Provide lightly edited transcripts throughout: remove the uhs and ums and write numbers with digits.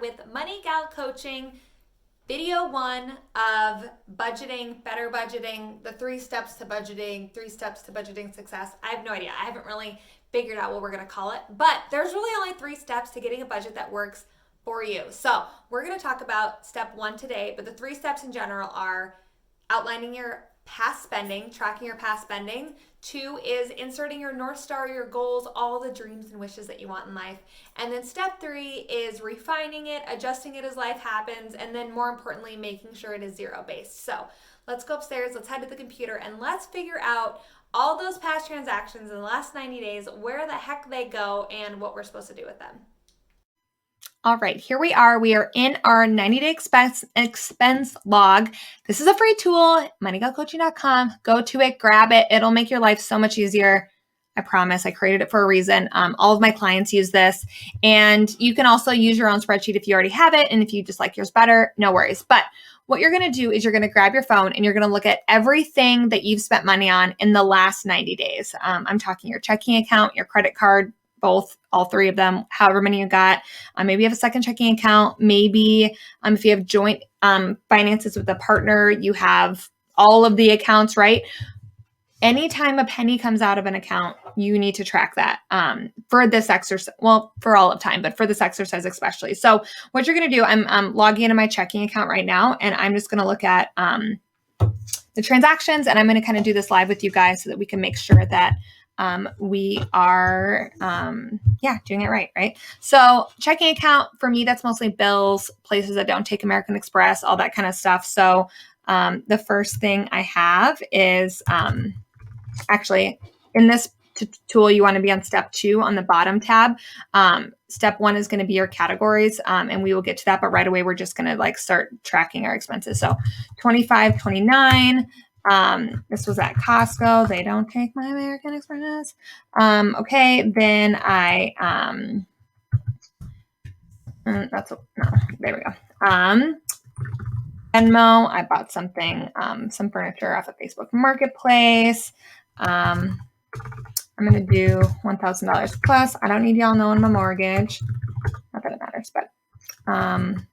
with Money Gal Coaching, video 1 of budgeting, better budgeting, the 3 steps to budgeting, 3 steps to budgeting success. I have no idea. I haven't really figured out what we're going to call it, but there's really only 3 steps to getting a budget that works for you. So we're going to talk about step 1 today, but the 3 steps in general are outlining your past spending, tracking your past spending. 2 is inserting your North Star, your goals, all the dreams and wishes that you want in life. And then step 3 is refining it, adjusting it as life happens, and then more importantly, making sure it is zero-based. So let's go upstairs, let's head to the computer, and let's figure out all those past transactions in the last 90 days, where the heck they go, and what we're supposed to do with them. All right, here we are. We are in our 90-day expense log. This is a free tool, moneygalcoaching.com. Go to it, grab it. It'll make your life so much easier. I promise. I created it for a reason. All of my clients use this. And you can also use your own spreadsheet if you already have it. And if you just like yours better, no worries. But what you're going to do is you're going to grab your phone and you're going to look at everything that you've spent money on in the last 90 days. I'm talking your checking account, your credit card, both, all 3 of them, however many you got. Maybe you have a second checking account. Maybe if you have joint finances with a partner, you have all of the accounts, right? Anytime a penny comes out of an account, you need to track that for this exercise. Well, for all of time, but for this exercise especially. So what you're going to do, I'm logging into my checking account right now, and I'm just going to look at the transactions, and I'm going to kind of do this live with you guys so that we can make sure that we are, doing it right? So checking account for me, that's mostly bills, places that don't take American Express, all that kind of stuff. So, the first thing I have is, actually in this tool, you want to be on step 2 on the bottom tab. Step 1 is going to be your categories. And we will get to that, but right away, we're just going to start tracking our expenses. So 25, 29, this was at Costco. They don't take my American Express. Okay. Then there we go. Venmo, I bought something, some furniture off of Facebook Marketplace. I'm going to do $1,000 plus. I don't need y'all knowing my mortgage. Not that it matters, but, and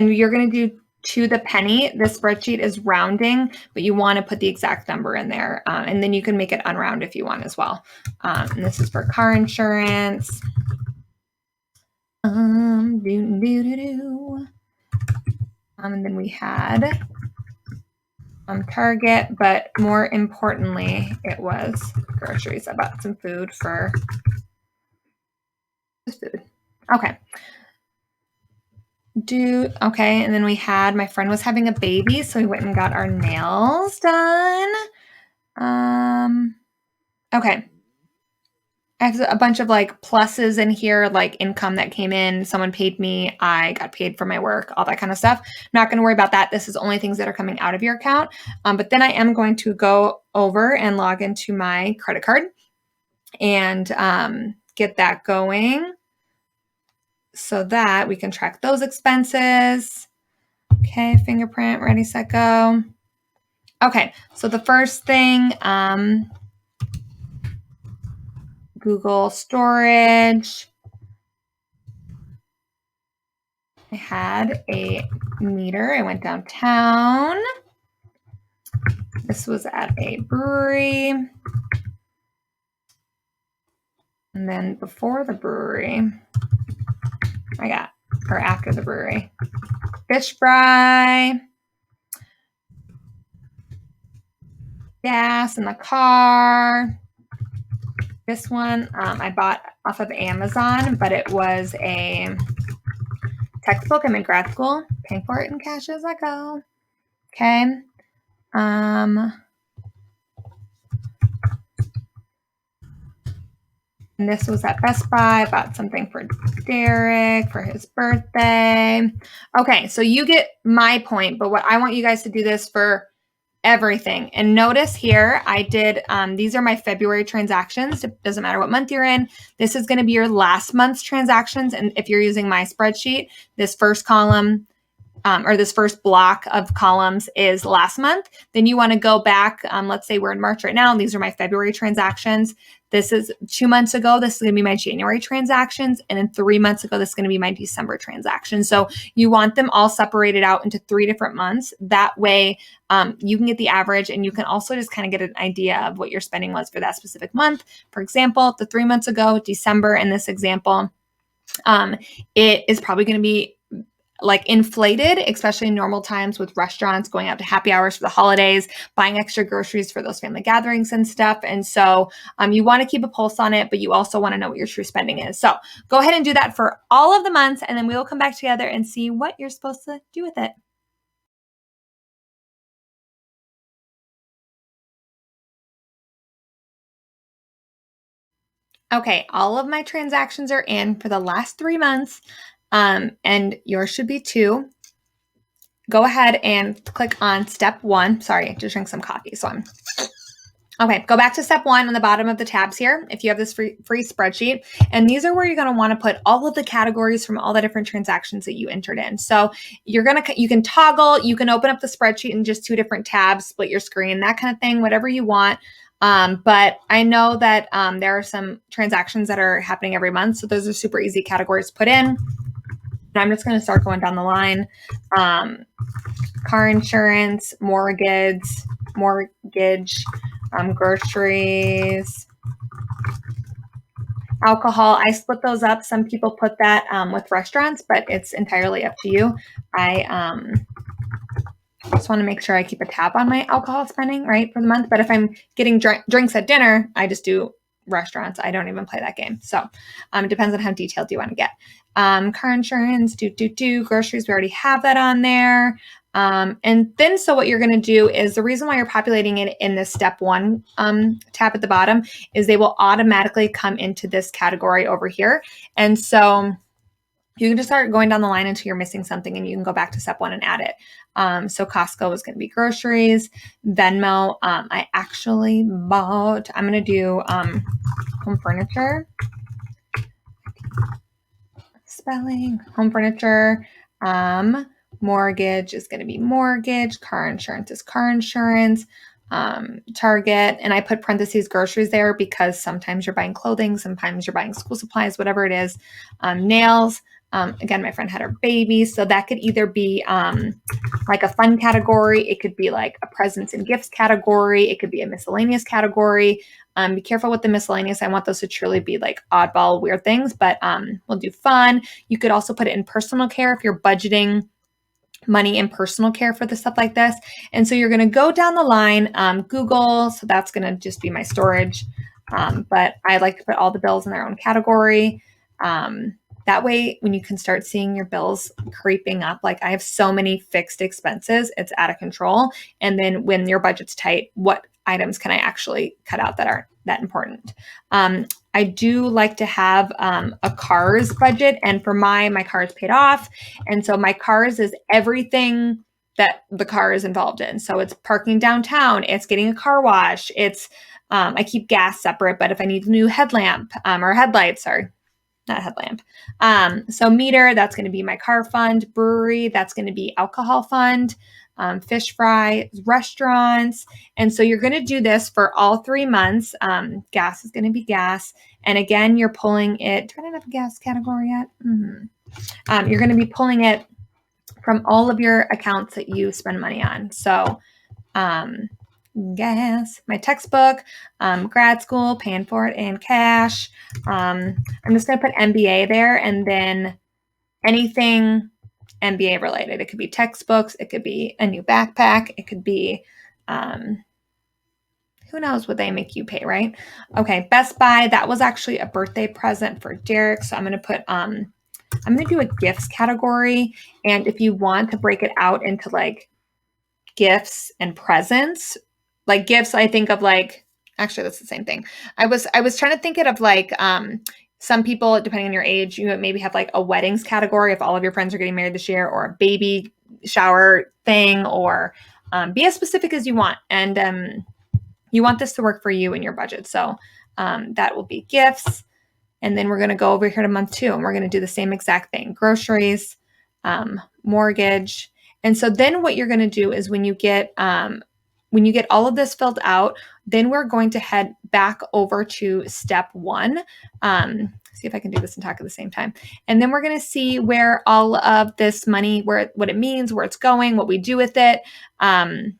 you're going to do to the penny. This spreadsheet is rounding, but you want to put the exact number in there. And then you can make it unround if you want as well. And this is for car insurance. And then we had Target, but more importantly, it was groceries. I bought some food for food. Okay. And then we had, my friend was having a baby, so we went and got our nails done. Okay. I have a bunch of pluses in here, income that came in, someone paid me, I got paid for my work, all that kind of stuff. I'm not going to worry about that. This is only things that are coming out of your account. But then I am going to go over and log into my credit card and get that going so that we can track those expenses. Okay, fingerprint, ready, set, go. Okay, so the first thing, Google storage. I had a meter. I went downtown. This was at a brewery. And then before the brewery, after the brewery, fish fry, gas in the car. This one I bought off of Amazon, but it was a textbook. I'm in grad school, paying for it in cash as I go. Okay. And this was at Best Buy. I bought something for Derek for his birthday. Okay, so you get my point, but what I want you guys to do this for everything. And notice here, I did, these are my February transactions. It doesn't matter what month you're in. This is going to be your last month's transactions. And if you're using my spreadsheet, this first column or this first block of columns is last month. Then you want to go back. Let's say we're in March right now, and these are my February transactions. This is 2 months ago. This is going to be my January transactions. And then 3 months ago, this is going to be my December transactions. So you want them all separated out into 3 different months. That way you can get the average, and you can also just kind of get an idea of what your spending was for that specific month. For example, the 3 months ago, December in this example, it is probably going to be like inflated, especially in normal times with restaurants going out to happy hours for the holidays, buying extra groceries for those family gatherings and stuff. And so you want to keep a pulse on it, but you also want to know what your true spending is. So go ahead and do that for all of the months, and then we will come back together and see what you're supposed to do with it. Okay, all of my transactions are in for the last 3 months, and yours should be too. Go ahead and click on step 1. Sorry, I just drank some coffee, so okay, go back to step 1 on the bottom of the tabs here if you have this free spreadsheet. And these are where you're going to want to put all of the categories from all the different transactions that you entered in. So you can toggle, you can open up the spreadsheet in just 2 different tabs, split your screen, that kind of thing, whatever you want. But I know that there are some transactions that are happening every month. So those are super easy categories to put in. And I'm just going to start going down the line. Car insurance, mortgage, groceries, alcohol. I split those up. Some people put that with restaurants, but it's entirely up to you. I just want to make sure I keep a tab on my alcohol spending, right, for the month. But if I'm getting drinks at dinner, I just do restaurants. I don't even play that game. So it depends on how detailed you want to get. Car insurance, groceries. We already have that on there. And then, so what you're going to do is, the reason why you're populating it in this step 1 tab at the bottom is they will automatically come into this category over here. And so you can just start going down the line until you're missing something, and you can go back to step 1 and add it. So Costco is going to be groceries. Venmo, I actually bought, I'm going to do home furniture. Spelling, home furniture. Mortgage is going to be mortgage. Car insurance is car insurance. Target, and I put parentheses groceries there because sometimes you're buying clothing, sometimes you're buying school supplies, whatever it is. Nails. Again, my friend had her baby, so that could either be like a fun category. It could be like a presents and gifts category. It could be a miscellaneous category. Be careful with the miscellaneous. I want those to truly be like oddball, weird things, but we'll do fun. You could also put it in personal care if you're budgeting money in personal care for the stuff like this. And so you're going to go down the line, Google. So that's going to just be my storage. But I like to put all the bills in their own category. That way, when you can start seeing your bills creeping up, like I have so many fixed expenses, it's out of control. And then when your budget's tight, what items can I actually cut out that aren't that important? I do like to have a cars budget, and for my car is paid off. And so my cars is everything that the car is involved in. So it's parking downtown, it's getting a car wash, it's I keep gas separate, but if I need a new headlamp or headlights, sorry, not headlamp. So meter, that's going to be my car fund. Brewery, that's going to be alcohol fund. Fish fry, restaurants. And so you're going to do this for all 3 months. Gas is going to be gas. And again, you're pulling it. Do I not have a gas category yet? You're going to be pulling it from all of your accounts that you spend money on. So gas, my textbook, grad school, paying for it in cash. I'm just going to put MBA there, and then anything MBA related. It could be textbooks. It could be a new backpack. It could be, who knows what they make you pay, right? Okay, Best Buy. That was actually a birthday present for Derek. So I'm going to put, I'm going to do a gifts category. And if you want to break it out into like gifts and presents, like gifts, I think of like, actually that's the same thing. I was trying to think of like, some people, depending on your age, you maybe have like a weddings category if all of your friends are getting married this year, or a baby shower thing, or be as specific as you want. And you want this to work for you and your budget. So that will be gifts. And then we're going to go over here to month 2, and we're going to do the same exact thing. Groceries, mortgage. And so then what you're going to do is when you get all of this filled out, then we're going to head back over to step 1. See if I can do this and talk at the same time. And then we're going to see where all of this money, what it means, where it's going, what we do with it. And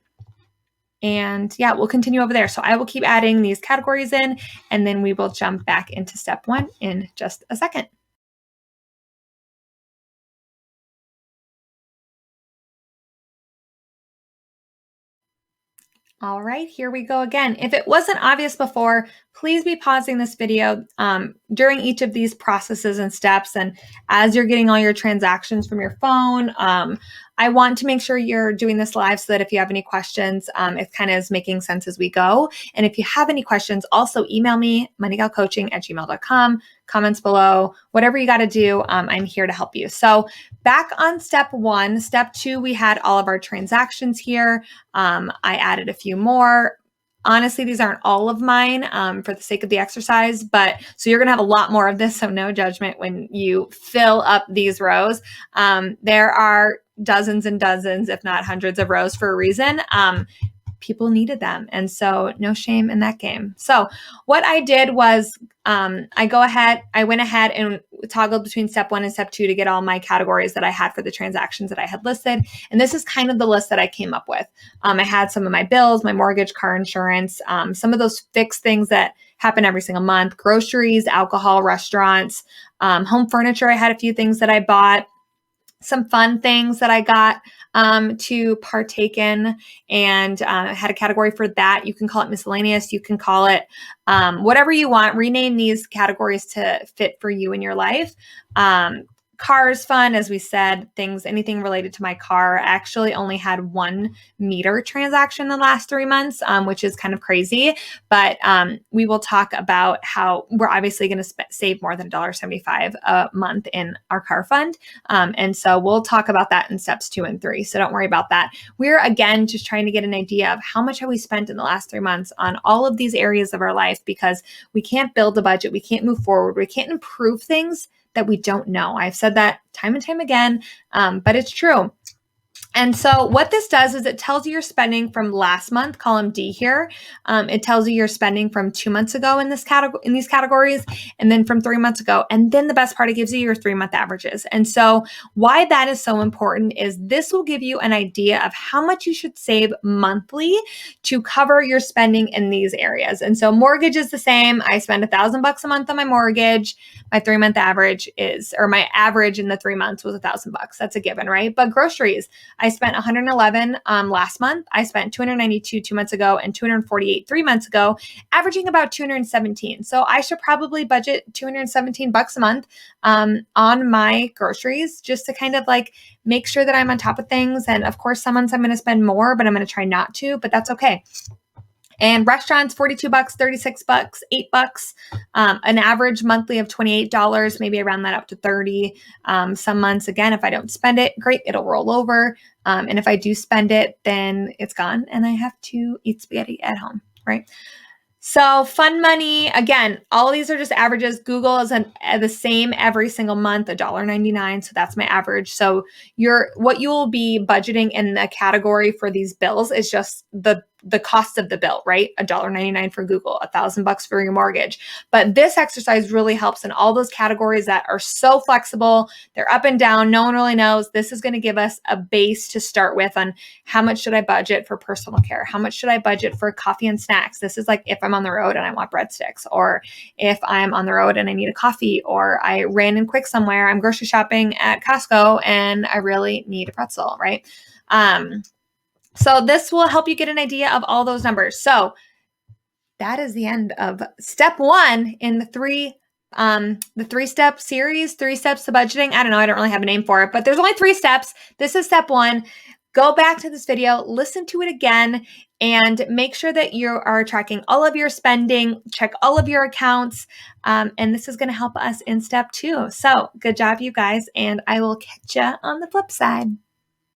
yeah, we'll continue over there. So I will keep adding these categories in, and then we will jump back into step 1 in just a second. All right, here we go again. If it wasn't obvious before, please be pausing this video during each of these processes and steps. And as you're getting all your transactions from your phone, I want to make sure you're doing this live so that if you have any questions, it kind of is making sense as we go. And if you have any questions, also email me, moneygalcoaching@gmail.com, comments below, whatever you got to do. I'm here to help you. So back on step 1, step 2, we had all of our transactions here. I added a few more. Honestly, these aren't all of mine for the sake of the exercise, but so you're going to have a lot more of this, so no judgment when you fill up these rows. There are dozens and dozens, if not hundreds of rows for a reason. People needed them. And so no shame in that game. So what I did was I went ahead and toggled between step 1 and step 2 to get all my categories that I had for the transactions that I had listed. And this is kind of the list that I came up with. I had some of my bills, my mortgage, car insurance, some of those fixed things that happen every single month, groceries, alcohol, restaurants, home furniture. I had a few things that I bought, some fun things that I got to partake in, and I had a category for that. You can call it miscellaneous. You can call it whatever you want. Rename these categories to fit for you in your life. Cars fun, as we said, anything related to my car. I actually only had 1 meter transaction in the last 3 months, which is kind of crazy. But we will talk about how we're obviously going to save more than $1.75 a month in our car fund. And so we'll talk about that in steps 2 and 3. So don't worry about that. We're, again, just trying to get an idea of how much have we spent in the last 3 months on all of these areas of our life, because we can't build a budget. We can't move forward. We can't improve things that we don't know. I've said that time and time again, but it's true. And so what this does is it tells you your spending from last month, column D here. It tells you your spending from 2 months ago in these categories, and then from 3 months ago. And then the best part, it gives you your 3-month averages. And so why that is so important is this will give you an idea of how much you should save monthly to cover your spending in these areas. And so mortgage is the same. I spend $1,000 a month on my mortgage. My 3-month average my average in the 3 months was $1,000. That's a given, right? But groceries, I spent $111 last month. I spent $292 2 months ago and $248 3 months ago, averaging about $217. So I should probably budget $217 a month on my groceries, just to kind of like make sure that I'm on top of things. And of course, some months I'm going to spend more, but I'm going to try not to, but that's okay. And restaurants, $42, $36, $8, an average monthly of $28, maybe I round that up to 30. Some months, again, if I don't spend it, great, it'll roll over. And if I do spend it, then it's gone and I have to eat spaghetti at home, right? So fun money, again, all of these are just averages. Google is the same every single month, $1.99. So that's my average. So what you will be budgeting in the category for these bills is just the cost of the bill, right? $1.99 for Google, $1,000 for your mortgage. But this exercise really helps in all those categories that are so flexible. They're up and down. No one really knows. This is going to give us a base to start with on how much should I budget for personal care? How much should I budget for coffee and snacks? This is like if I'm on the road and I want breadsticks, or if I'm on the road and I need a coffee, or I ran in quick somewhere, I'm grocery shopping at Costco and I really need a pretzel, right? So this will help you get an idea of all those numbers. So that is the end of step 1 in the 3-step series, 3 steps to budgeting. I don't know. I don't really have a name for it, but there's only 3 steps. This is step 1. Go back to this video, listen to it again, and make sure that you are tracking all of your spending, check all of your accounts, and this is going to help us in step 2. So good job, you guys, and I will catch you on the flip side.